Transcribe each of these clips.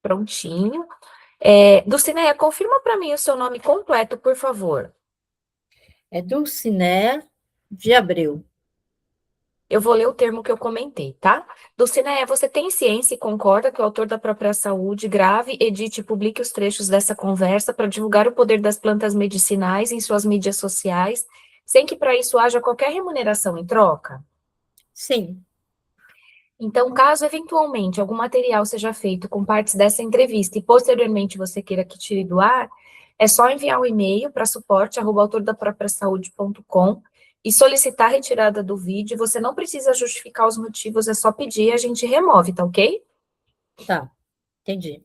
Prontinho. Dulcineia, confirma para mim o seu nome completo, por favor. É Dulcinéia de Abreu. Eu vou ler o termo que eu comentei, tá? Dulcineia, você tem ciência e concorda que o autor da própria saúde grave, edite e publique os trechos dessa conversa para divulgar o poder das plantas medicinais em suas mídias sociais, sem que para isso haja qualquer remuneração em troca? Sim, Então, caso eventualmente algum material seja feito com partes dessa entrevista e posteriormente você queira que tire do ar, é só enviar um e-mail para suporte@autordapropriasaúde.com e solicitar a retirada do vídeo. Você não precisa justificar os motivos, é só pedir e a gente remove, tá ok? tá, entendi.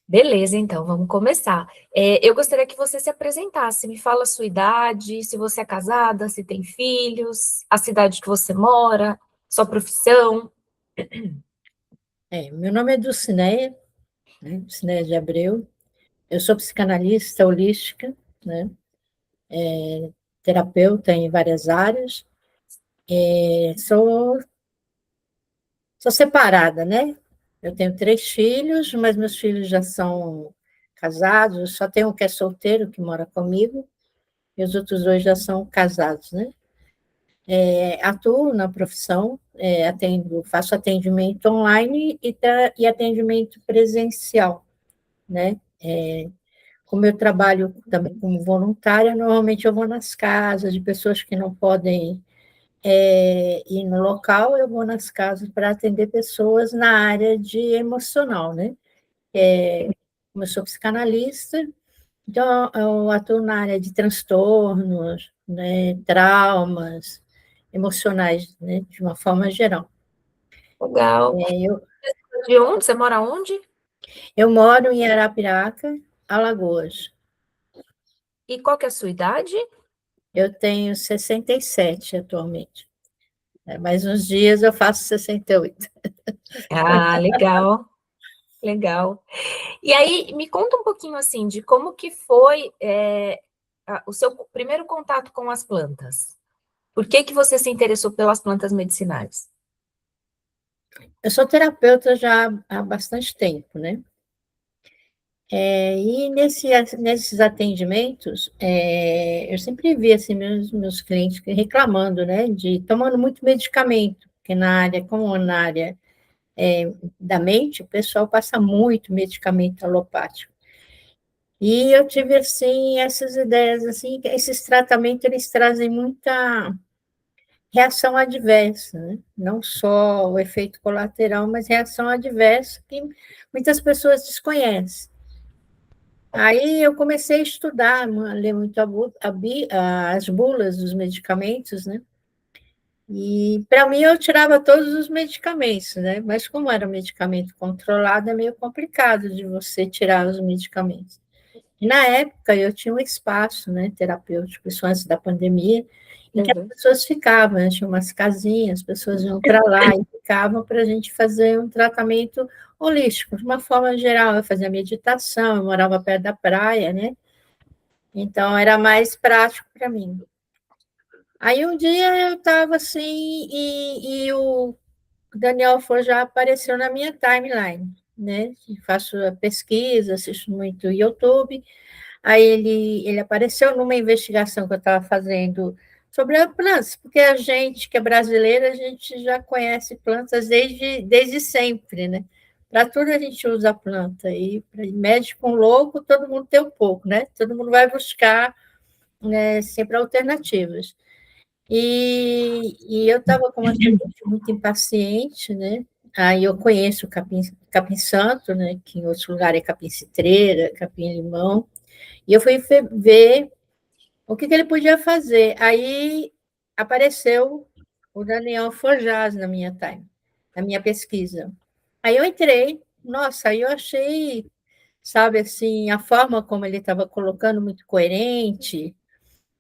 Beleza, então, vamos começar. Eu gostaria que você se apresentasse, me fala a sua idade, se você é casada, se tem filhos, a cidade que você mora, sua profissão. Meu nome é Dulcinéia, né? Dulcinéia de Abreu. Eu sou psicanalista holística, né? Terapeuta em várias áreas. Sou separada, né? Eu tenho 3 filhos, mas meus filhos já são casados, só tenho um que é solteiro, que mora comigo, e os outros 2 já são casados, né? Atuo na profissão, faço atendimento online e atendimento presencial, né? Como eu trabalho também como voluntária, normalmente eu vou nas casas de pessoas que não podem ir no local, eu vou nas casas para atender pessoas na área de emocional, né? Como eu sou psicanalista, então eu atuo na área de transtornos, né, traumas emocionais, né, de uma forma geral. Legal. Eu, De onde? Você mora onde? eu moro em Arapiraca, Alagoas. E qual que é a sua idade? Eu tenho 67 atualmente. Mais uns dias eu faço 68. Ah, legal, legal. E aí, me conta um pouquinho assim de como que foi o seu primeiro contato com as plantas. Por que que você se interessou pelas plantas medicinais? Eu sou terapeuta já há bastante tempo, né? Nesses atendimentos, eu sempre vi assim, meus clientes reclamando, né, de tomando muito medicamento, porque como na área da mente, o pessoal passa muito medicamento alopático. E eu tive, assim, essas ideias, assim, que esses tratamentos, eles trazem muita reação adversa, né? Não só o efeito colateral, mas reação adversa que muitas pessoas desconhecem. Aí eu comecei a estudar, a ler muito as bulas dos medicamentos, né? E para mim eu tirava todos os medicamentos, né? Mas como era um medicamento controlado, é meio complicado de você tirar os medicamentos. E na época eu tinha um espaço, né, terapêutico, isso antes da pandemia, em que as Uhum. pessoas ficavam, né, tinha umas casinhas, as pessoas iam para lá e ficavam para a gente fazer um tratamento holístico, de uma forma geral. Eu fazia meditação, eu morava perto da praia, né? Então era mais prático para mim. Aí um dia eu estava assim e o Daniel já apareceu na minha timeline, né? Faço a pesquisa, assisto muito YouTube. Aí ele apareceu numa investigação que eu estava fazendo sobre as plantas, porque a gente que é brasileira, a gente já conhece plantas desde sempre, né? Para tudo a gente usa a planta, e para médico louco, todo mundo tem um pouco, né? Todo mundo vai buscar, né, sempre alternativas. E eu estava com uma gente muito impaciente, né? Aí eu conheço o capim-santo, né? Que em outros lugares é capim-citreira, capim-limão, e eu fui ver o que ele podia fazer. Aí apareceu o Daniel Forjaz na minha time, na minha pesquisa. Aí eu entrei, nossa, aí eu achei, sabe, assim, a forma como ele estava colocando muito coerente,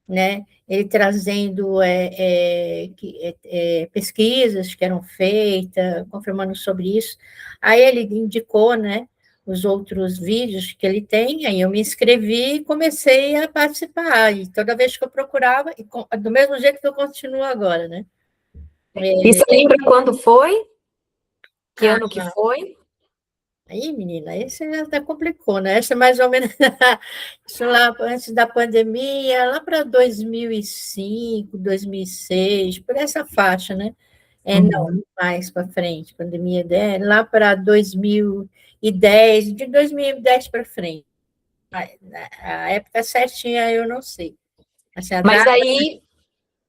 né? Ele trazendo pesquisas que eram feitas, confirmando sobre isso. Aí ele indicou, né, os outros vídeos que ele tem, aí eu me inscrevi e comecei a participar. E toda vez que eu procurava, do mesmo jeito que eu continuo agora, né? E você lembra quando foi? Que ano que Ah, foi? Aí, menina, esse já até complicou, né? Essa é mais ou menos isso lá antes da pandemia, lá para 2005, 2006, por essa faixa, né? Não, Uhum. mais para frente, pandemia, lá para 2010, de 2010 para frente. A época certinha eu não sei. Assim, a Mas data, aí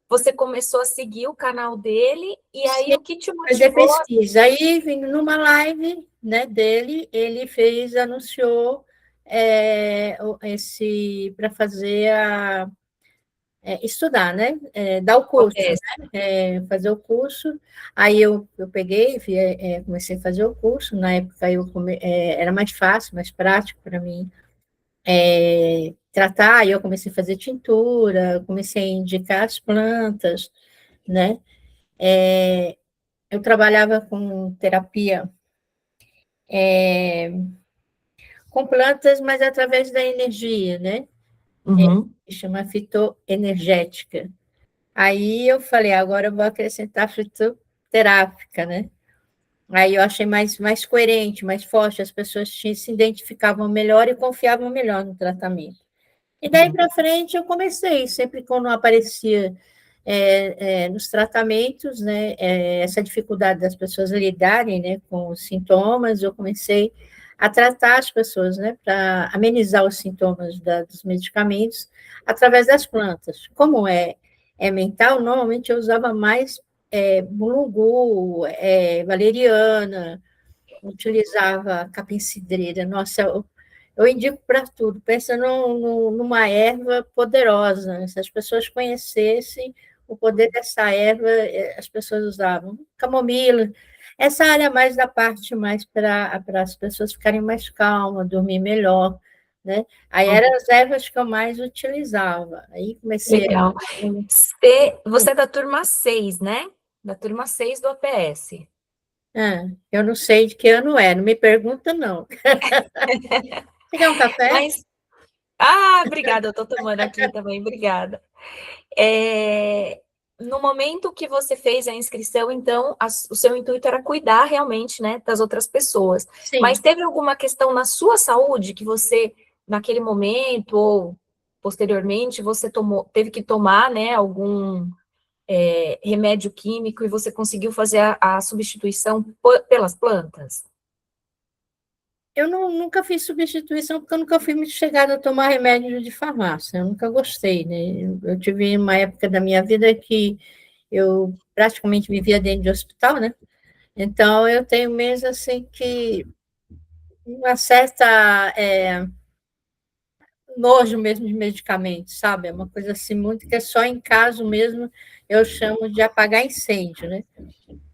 você começou a seguir o canal dele, e aí sim, o que te fazer motivou a... pesquisa. Aí, numa live, né, dele, ele anunciou esse para fazer estudar, né? Dar o curso, OPS? fazer o curso. Aí eu peguei, comecei a fazer o curso. Na época era mais fácil, mais prático para mim tratar. Aí eu comecei a fazer tintura, comecei a indicar as plantas, né? Eu trabalhava com terapia com plantas, mas através da energia, né? Uhum. Que chama fitoenergética. Aí eu falei, agora eu vou acrescentar fitoterápica, né? Aí eu achei mais coerente, mais forte, as pessoas se identificavam melhor e confiavam melhor no tratamento. E daí Uhum. para frente eu comecei, sempre quando aparecia nos tratamentos, né, essa dificuldade das pessoas lidarem, né, com os sintomas, eu comecei a tratar as pessoas, né, para amenizar os sintomas dos medicamentos através das plantas. Como é mental, normalmente eu usava mais mulungu, valeriana, utilizava capim-cidreira. Nossa, eu indico para tudo. Pensa numa erva poderosa. Se as pessoas conhecessem o poder dessa erva, as pessoas usavam. Camomila. Essa área mais da parte mais para as pessoas ficarem mais calmas, dormir melhor, né? Aí Uhum. eram as ervas que eu mais utilizava. Aí comecei a... Legal. Você é da turma 6, né? Da turma 6 do APS. Eu não sei de que ano é, não me pergunta, não. Você quer um café? Mas, obrigada, eu estou tomando aqui também, obrigada. No momento que você fez a inscrição, então, o seu intuito era cuidar realmente, né, das outras pessoas. Mas Sim. teve alguma questão na sua saúde que você, naquele momento ou posteriormente, você teve que tomar, né, algum remédio químico e você conseguiu fazer a substituição pelas plantas? Eu nunca fiz substituição, porque eu nunca fui muito chegada a tomar remédio de farmácia, eu nunca gostei, né? Eu tive uma época da minha vida que eu praticamente vivia dentro de hospital, né? Então, eu tenho mesmo, assim, que uma certa nojo mesmo de medicamentos, sabe? É uma coisa assim, muito que é só em caso mesmo, eu chamo de apagar incêndio, né?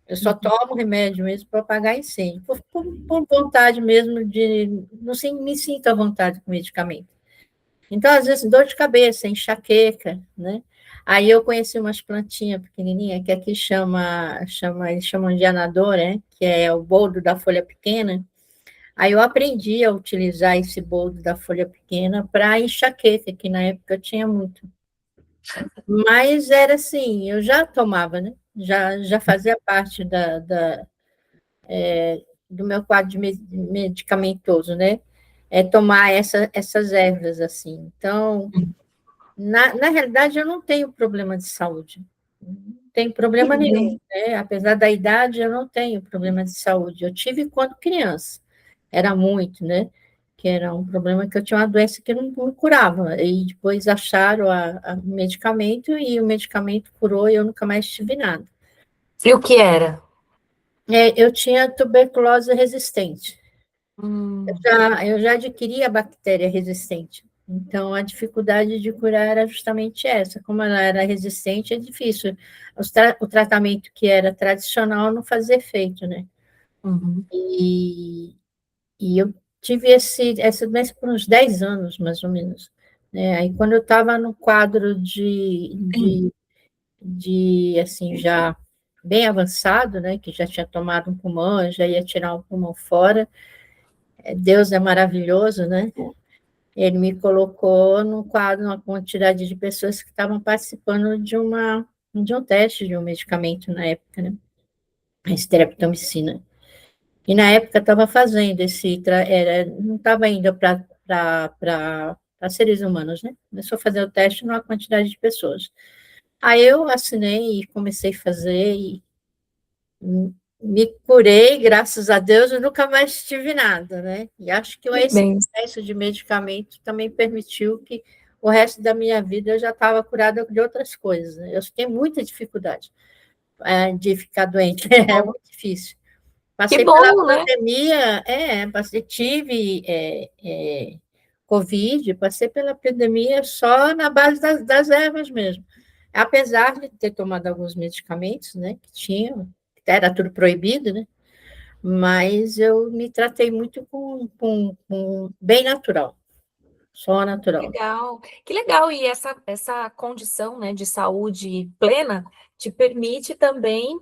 Eu só tomo remédio mesmo para apagar incêndio, por vontade mesmo de... Não me sinto à vontade com medicamento. Então, às vezes, dor de cabeça, enxaqueca, né? Aí eu conheci umas plantinhas pequenininhas, que aqui eles chamam de anador, né? Que é o boldo da folha pequena. Aí eu aprendi a utilizar esse boldo da folha pequena para enxaqueca, que na época eu tinha muito. Mas era assim, eu já tomava, né? Já fazia parte do meu quadro medicamentoso, né? Tomar essas ervas, assim. Então, na realidade, eu não tenho problema de saúde. Não tenho Que problema nenhum, bem. né? Apesar da idade, eu não tenho problema de saúde. Eu tive quando criança, era muito, né? Que era um problema que eu tinha uma doença que não curava. E depois acharam o medicamento e o medicamento curou e eu nunca mais tive nada. E o que era? Eu tinha tuberculose resistente. Hum, Eu já adquiri a bactéria resistente. Então, a dificuldade de curar era justamente essa. Como ela era resistente, é difícil. O tratamento que era tradicional não fazia efeito, né? uhum, E eu tive essa doença por uns 10 anos, mais ou menos. Né? Aí, quando eu estava no quadro assim, já bem avançado, né? Que já tinha tomado um pulmão, já ia tirar um pulmão fora. Deus é maravilhoso, né? Ele me colocou no quadro, uma quantidade de pessoas que estavam participando de um teste de um medicamento na época, né? A estreptomicina. E na época estava fazendo não estava ainda para seres humanos, né? Começou a fazer o teste numa quantidade de pessoas. Aí eu assinei e comecei a fazer e me curei, graças a Deus, eu nunca mais tive nada, né? E acho que Que esse bem. excesso de medicamento também permitiu que o resto da minha vida eu já estava curada de outras coisas, né? Eu tenho muita dificuldade de ficar doente, é Bom. muito difícil. Que Passei pela bom, né? pandemia, tive Covid, passei pela pandemia só na base das ervas mesmo. Apesar de ter tomado alguns medicamentos, né, que tinham, era tudo proibido, né, mas eu me tratei muito com bem natural, só natural. Legal, que legal. E essa condição, né, de saúde plena te permite também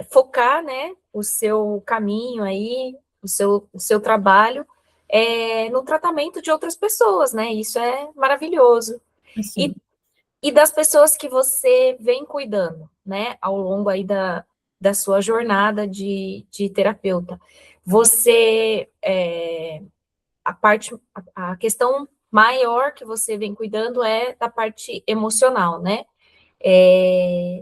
focar, né, o seu caminho aí, o seu trabalho no tratamento de outras pessoas, né? Isso é maravilhoso. E, Assim, e das pessoas que você vem cuidando, né, ao longo aí da sua jornada de terapeuta. Você a questão maior que você vem cuidando é da parte emocional, né?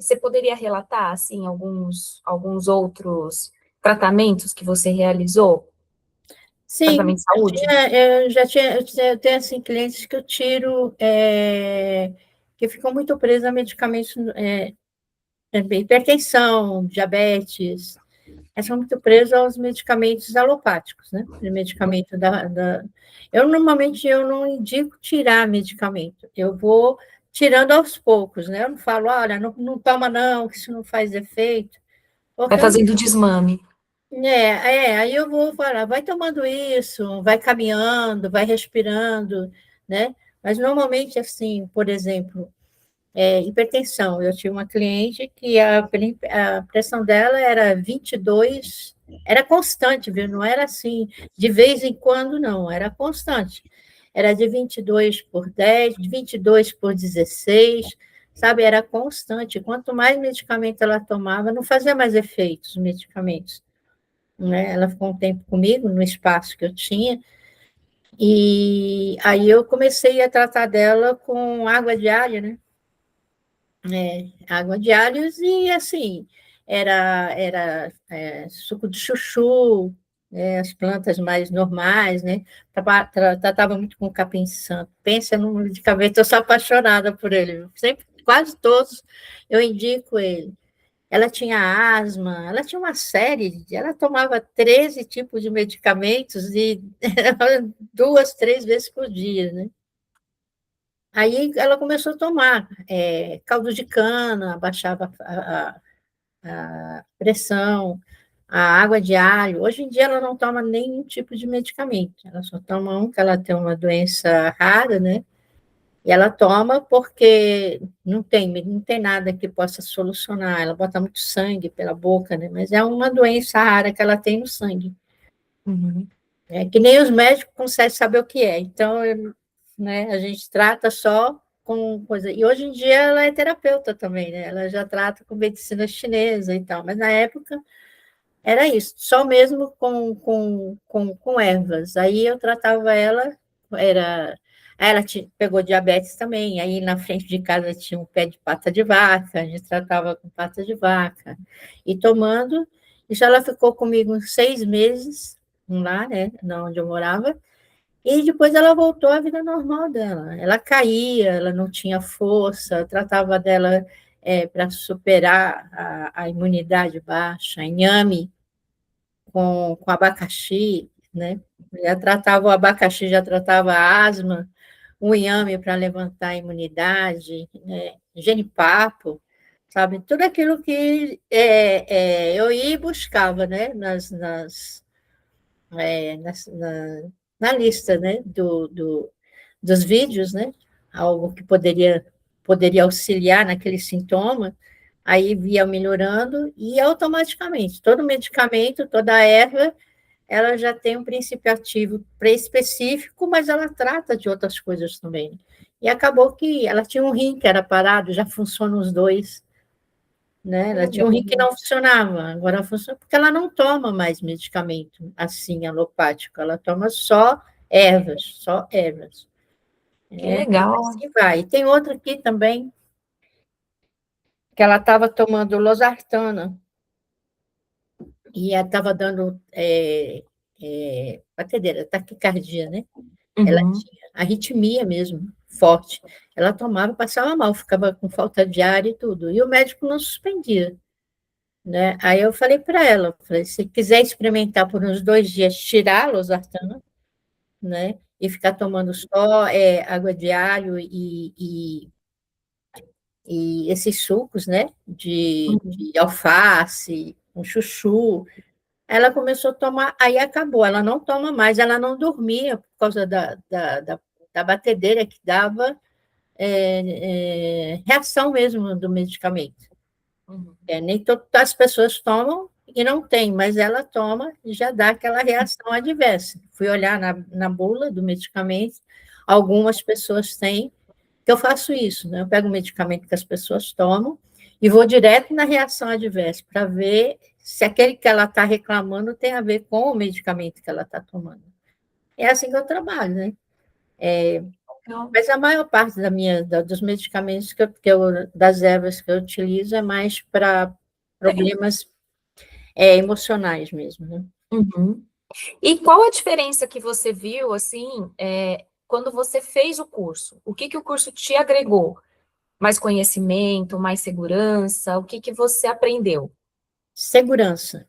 Você poderia relatar, assim, alguns outros tratamentos que você realizou? sim, Tratamento de saúde? eu tenho assim, clientes que eu tiro, que ficam muito presos a medicamentos, hipertensão, diabetes, elas são muito presas aos medicamentos alopáticos, né? O medicamento Eu, normalmente, eu não indico tirar medicamento, eu vou tirando aos poucos, né? Eu não falo, olha, não toma não, que isso não faz efeito, Vai porque eu fazendo desmame. aí eu vou falar, vai tomando isso, vai caminhando, vai respirando, né? Mas normalmente, assim, por exemplo, hipertensão. Eu tinha uma cliente que a pressão dela era 22, era constante, viu? Não era assim, de vez em quando, não, era constante. Era de 22/10, de 22 por 16, sabe? Era constante. Quanto mais medicamento ela tomava, não fazia mais efeito os medicamentos, né? Ela ficou um tempo comigo, no espaço que eu tinha, e aí eu comecei a tratar dela com água diária, né? Água de alhos e, assim, era suco de chuchu, as plantas mais normais, né? Tratava muito com capim-santo. Pensa num medicamento, eu sou apaixonada por ele. Sempre, quase todos, eu indico ele. Ela tinha asma, ela tinha uma série, ela tomava 13 tipos de medicamentos e 2, 3 vezes por dia, né? Aí ela começou a tomar caldo de cana, baixava a pressão, a água de alho. Hoje em dia ela não toma nenhum tipo de medicamento, ela só toma um, que ela tem uma doença rara, né? E ela toma porque não tem nada que possa solucionar. Ela bota muito sangue pela boca, né? Mas é uma doença rara que ela tem no sangue. Uhum. É que nem os médicos conseguem saber o que é. Então, né, a gente trata só com coisa. E hoje em dia ela é terapeuta também, né? Ela já trata com medicina chinesa e tal. Mas na época era isso, só mesmo com ervas. Aí eu tratava ela, era. Ela pegou diabetes também, aí na frente de casa tinha um pé de pata de vaca, a gente tratava com pata de vaca. E tomando, isso ela ficou comigo uns 6 meses, lá, né, onde eu morava, e depois ela voltou à vida normal dela. Ela caía, ela não tinha força, eu tratava dela para superar a imunidade baixa, inhame com abacaxi, né? Já tratava o abacaxi, já tratava a asma, o inhame para levantar a imunidade, né? Genipapo, sabe? Tudo aquilo que eu ia e buscava, né? Na lista, né? Dos vídeos, né? Algo que poderia auxiliar naquele sintoma, aí via melhorando e automaticamente, todo medicamento, toda erva, ela já tem um princípio ativo pré-específico, mas ela trata de outras coisas também. E acabou que ela tinha um rim que era parado, já funcionam os dois, né? Que Ela tinha um rim que legal. não funcionava, agora funciona porque ela não toma mais medicamento assim, alopático, ela toma só ervas. Que É, legal. assim vai. E tem outra aqui também, que ela estava tomando losartana, e ela estava dando batedeira, taquicardia, né? Ela Uhum. tinha arritmia mesmo, forte. Ela tomava, passava mal, ficava com falta de ar e tudo. E o médico não suspendia, né? Aí eu falei para ela, falei, se quiser experimentar por uns 2 dias, tirar a losartana, né? E ficar tomando só água de alho e esses sucos, né? Uhum. De alface, um chuchu. Ela começou a tomar, aí acabou. Ela não toma mais, ela não dormia por causa da batedeira que dava reação mesmo do medicamento. Uhum. Nem todas as pessoas tomam e não tem, mas ela toma e já dá aquela reação adversa. Fui olhar na bula do medicamento, algumas pessoas têm, que eu faço isso, né? Eu pego o medicamento que as pessoas tomam e vou direto na reação adversa para ver se aquele que ela está reclamando tem a ver com o medicamento que ela está tomando. É assim que eu trabalho, né? Legal. Mas a maior parte dos medicamentos das ervas que eu utilizo é mais para problemas emocionais mesmo, né? Uhum. E qual a diferença que você viu, assim, quando você fez o curso? O que que o curso te agregou? Mais conhecimento, mais segurança? O que que você aprendeu? Segurança.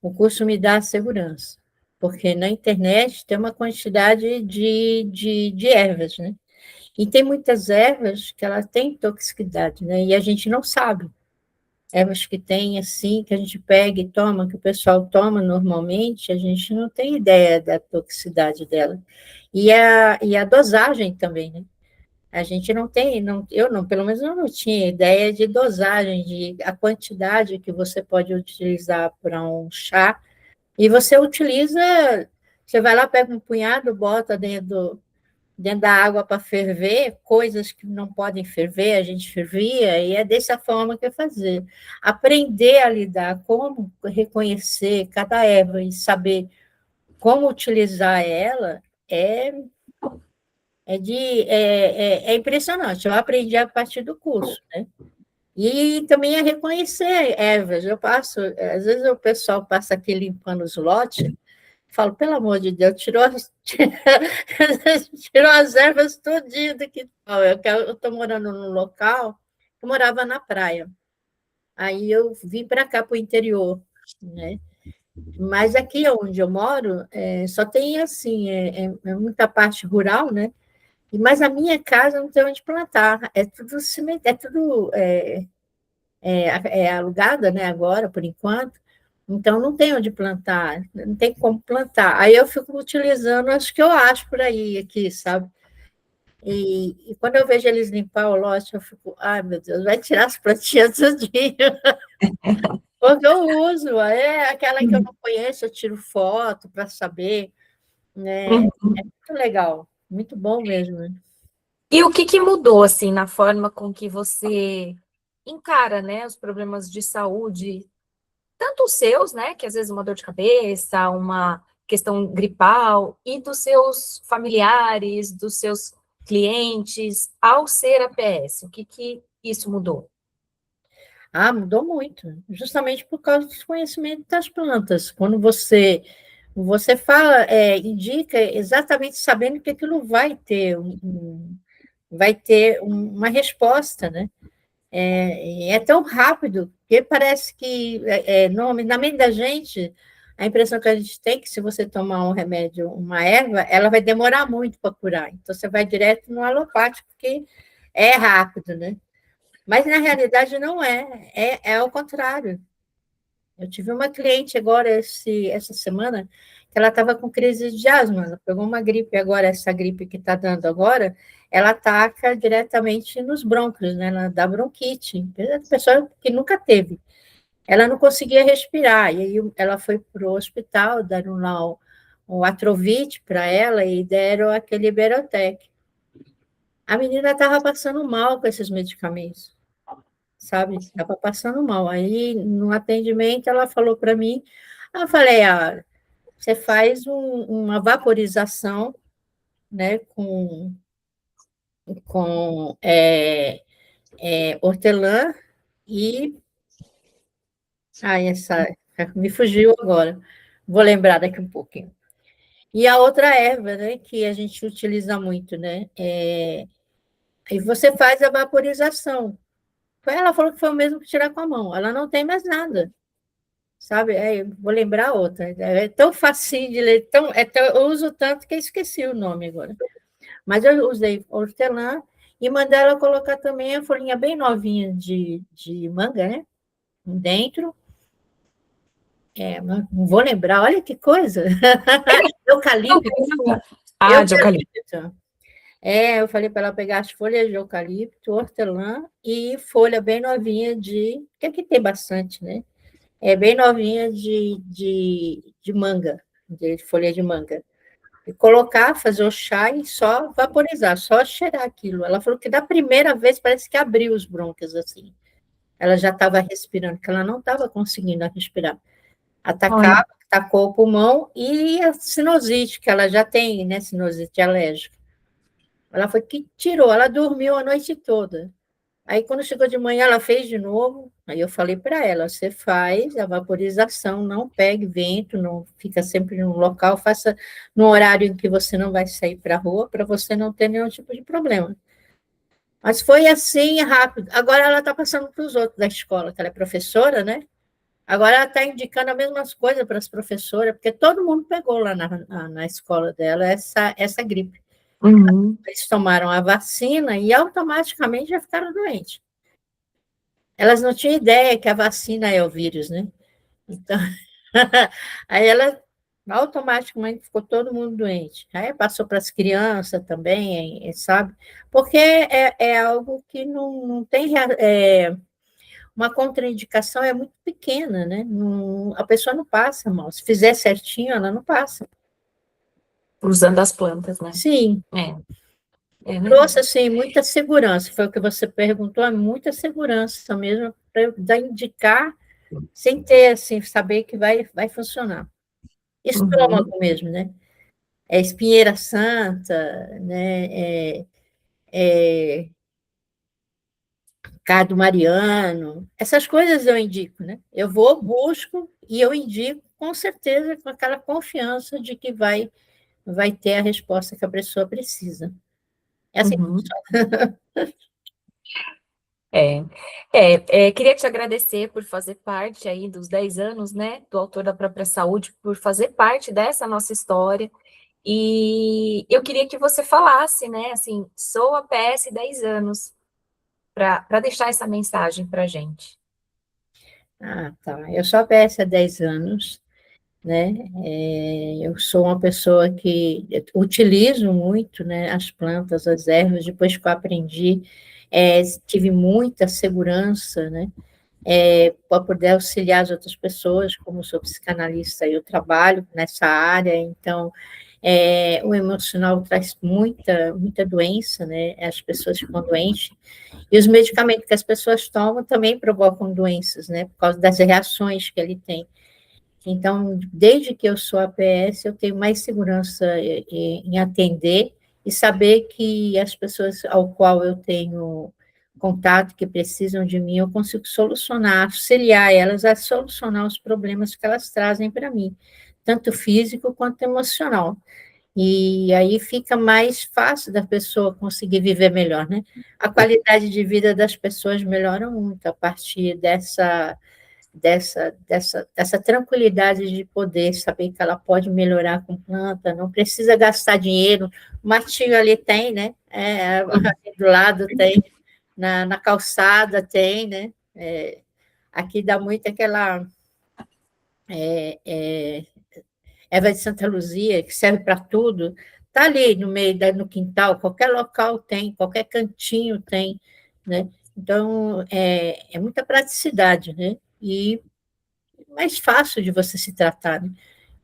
O curso me dá segurança, porque na internet tem uma quantidade de ervas, né? E tem muitas ervas que elas têm toxicidade, né? E a gente não sabe. Ervas que tem, assim, que a gente pega e toma, que o pessoal toma normalmente, a gente não tem ideia da toxicidade dela. E a dosagem também, né? A gente não tem, não, eu não, pelo menos eu não tinha ideia de dosagem, de a quantidade que você pode utilizar para um chá. E você utiliza, você vai lá, pega um punhado, bota dentro da água para ferver, coisas que não podem ferver, a gente fervia, e é dessa forma que eu fazer. Aprender a lidar, como reconhecer cada erva e saber como utilizar ela é, é impressionante. Eu aprendi a partir do curso, né? E também a reconhecer ervas. Às vezes o pessoal passa aqui limpando os lotes, falo, pelo amor de Deus, tirou as ervas todinho do quintal. Eu estou morando num local que eu morava na praia. Aí eu vim para cá, para o interior, né? Mas aqui onde eu moro, só tem assim, muita parte rural, né? Mas a minha casa não tem onde plantar. É tudo cimento, é tudo alugada, né? Agora, por enquanto. Então, não tem onde plantar, não tem como plantar. Aí eu fico utilizando as que eu acho por aí, aqui, sabe? E quando eu vejo eles limpar o lote, eu fico, ai, meu Deus, vai tirar as plantinhas tudinho. Porque eu uso, é aquela que eu não conheço, eu tiro foto para saber, né? Uhum. Muito legal, muito bom mesmo, né? E o que que mudou, assim, na forma com que você encara, né, os problemas de saúde, tanto os seus, né, que às vezes uma dor de cabeça, uma questão gripal, e dos seus familiares, dos seus clientes, ao ser APS? O que que isso mudou? Ah, mudou muito, justamente por causa do desconhecimento das plantas. Quando você fala, indica exatamente sabendo que aquilo vai ter uma resposta, né? É tão rápido que parece que, na mente da gente, a impressão que a gente tem é que se você tomar um remédio, uma erva, ela vai demorar muito para curar. Então, você vai direto no alopático, que é rápido, né? Mas, na realidade, não é ao contrário. Eu tive uma cliente agora, essa semana, que ela estava com crise de asma, ela pegou uma gripe agora, essa gripe que está dando agora, ela ataca diretamente nos brônquios, né? Ela dá bronquite, pessoa que nunca teve. Ela não conseguia respirar, e aí ela foi para o hospital, deram lá o Atrovit para ela e deram aquele Iberotec. A menina estava passando mal com esses medicamentos, sabe? Estava passando mal. Aí, no atendimento, ela falou para mim, eu falei, você faz uma vaporização, né, com hortelã e... essa me fugiu agora. Vou lembrar daqui um pouquinho. E a outra erva, né, que a gente utiliza muito, né? E você faz a vaporização. Ela falou que foi o mesmo que tirar com a mão. Ela não tem mais nada, sabe? Vou lembrar outra. É tão facinho de ler, eu uso tanto que eu esqueci o nome agora. Mas eu usei hortelã e mandei ela colocar também a folhinha bem novinha de manga, né? Dentro. Não vou lembrar, olha que coisa. Eucalipto. Ah, de eucalipto. Eucalipto. Eu falei para ela pegar as folhas de eucalipto, hortelã e folha bem novinha que aqui tem bastante, né? Bem novinha de manga, de folha de manga. E colocar, fazer o chá e só vaporizar, só cheirar aquilo. Ela falou que da primeira vez parece que abriu os brônquios, assim. Ela já estava respirando, que ela não estava conseguindo respirar. Olha, Atacou o pulmão e a sinusite, que ela já tem, né, sinusite alérgica. Ela foi que tirou, ela dormiu a noite toda. Aí, quando chegou de manhã, ela fez de novo. Aí eu falei para ela: você faz a vaporização, não pegue vento, não fica sempre no local, faça no horário em que você não vai sair para a rua, para você não ter nenhum tipo de problema. Mas foi assim, rápido. Agora ela está passando para os outros da escola, que ela é professora, né? Agora ela está indicando as mesmas coisas para as professoras, porque todo mundo pegou lá na escola dela essa gripe. uhum, Eles tomaram a vacina e automaticamente já ficaram doentes. Elas não tinham ideia que a vacina é o vírus, né? Então, aí ela automaticamente ficou todo mundo doente. Aí passou para as crianças também, sabe? Porque é algo que não tem. Uma contraindicação é muito pequena, né? A pessoa não passa mal. Se fizer certinho, ela não passa. usando as plantas, né? Sim, É trouxe verdade. assim, muita segurança, foi o que você perguntou, é muita segurança mesmo para eu indicar sem ter assim, saber que vai funcionar. Uhum, Estômago mesmo, né? Espinheira santa, né? Cardo Mariano, essas coisas eu indico, né? Eu vou, busco e eu indico com certeza com aquela confiança de que vai ter a resposta que a pessoa precisa. É assim que uhum. funciona. É, queria te agradecer por fazer parte aí dos 10 anos, né, do Autor da Própria Saúde, por fazer parte dessa nossa história. E eu queria que você falasse, né, assim, sou a PS 10 anos, para deixar essa mensagem para a gente. Tá. Eu sou APS há 10 anos, né? Eu sou uma pessoa que utilizo muito, né, as plantas, as ervas, depois que eu aprendi, tive muita segurança, né? Para poder auxiliar as outras pessoas, como sou psicanalista, eu trabalho nessa área, então o emocional traz muita doença, né? As pessoas ficam doentes, e os medicamentos que as pessoas tomam também provocam doenças, né? Por causa das reações que ele tem. Então, desde que eu sou APS, eu tenho mais segurança em atender e saber que as pessoas ao qual eu tenho contato, que precisam de mim, eu consigo solucionar, auxiliar elas a solucionar os problemas que elas trazem para mim, tanto físico quanto emocional. E aí fica mais fácil da pessoa conseguir viver melhor, né? A qualidade de vida das pessoas melhora muito a partir dessa tranquilidade de poder saber que ela pode melhorar com planta, não precisa gastar dinheiro. O matinho ali tem, né? Ali do lado tem, na calçada tem, né? Aqui dá muito aquela erva de Santa Luzia, que serve para tudo. Está ali no meio, no quintal, qualquer local tem, qualquer cantinho tem, né? Então, é muita praticidade, né? E mais fácil de você se tratar, né?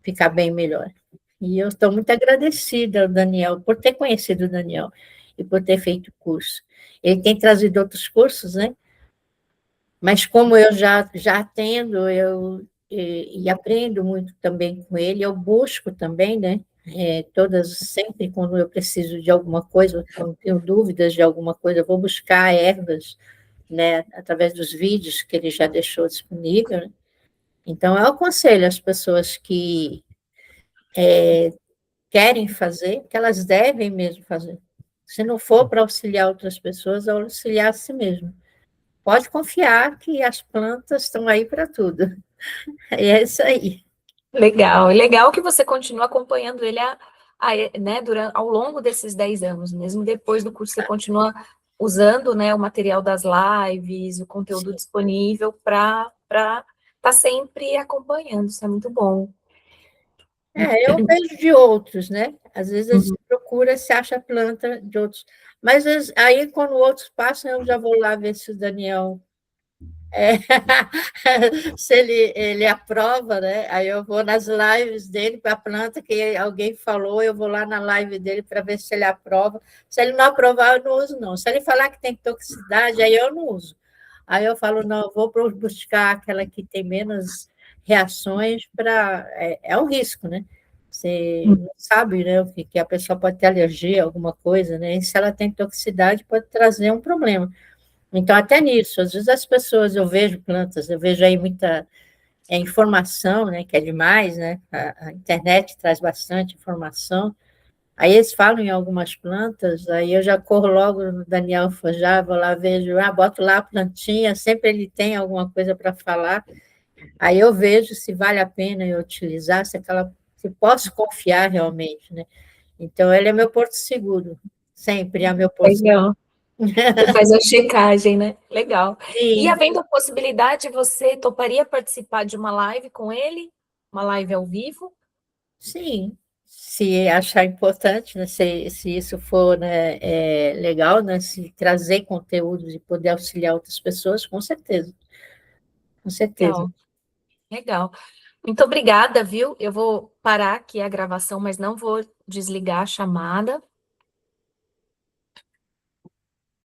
Ficar bem melhor. E eu estou muito agradecida ao Daniel por ter conhecido o Daniel e por ter feito o curso. Ele tem trazido outros cursos, né? Mas como eu já atendo, e aprendo muito também com ele, eu busco também, né? Sempre quando eu preciso de alguma coisa, quando tenho dúvidas de alguma coisa, eu vou buscar ervas, né? Através dos vídeos que ele já deixou disponível, né? Então, eu aconselho as pessoas que querem fazer, que elas devem mesmo fazer. Se não for para auxiliar outras pessoas, é auxiliar a si mesmo. Pode confiar que as plantas estão aí para tudo. E é isso aí. Legal, é legal que você continua acompanhando ele né, ao longo desses 10 anos, mesmo depois do curso, você continua usando, né, o material das lives, o conteúdo Sim. disponível para estar sempre acompanhando, isso é muito bom. Eu vejo de outros, né? Às vezes a gente Uhum. procura, se acha planta de outros. Mas aí, quando outros passam, eu já vou lá ver se o Daniel é, se ele aprova, né? Aí eu vou nas lives dele para a planta que alguém falou, eu vou lá na live dele para ver se ele aprova. Se ele não aprovar, eu não uso, não. Se ele falar que tem toxicidade, aí eu não uso. Aí eu falo, não, eu vou buscar aquela que tem menos reações para. É um risco, né? Você não sabe, né, que a pessoa pode ter alergia a alguma coisa, né? E se ela tem toxicidade, pode trazer um problema. Então, até nisso, às vezes as pessoas, eu vejo plantas, eu vejo aí muita informação, né, que é demais, né? A internet traz bastante informação. Aí eles falam em algumas plantas, aí eu já corro logo no Daniel Fojá, vou lá, vejo, boto lá a plantinha, sempre ele tem alguma coisa para falar. Aí eu vejo se vale a pena eu utilizar, se posso confiar realmente, né? Então, ele é meu porto seguro, sempre é meu porto seguro. Legal. Você faz a checagem, né? Legal. E Sim, havendo a possibilidade, você toparia participar de uma live com ele? Uma live ao vivo? sim, se achar importante, né, se isso for, né, legal, né, se trazer conteúdos e poder auxiliar outras pessoas, com certeza, com certeza. Legal, legal. Muito obrigada, viu? Eu vou parar aqui a gravação, mas não vou desligar a chamada.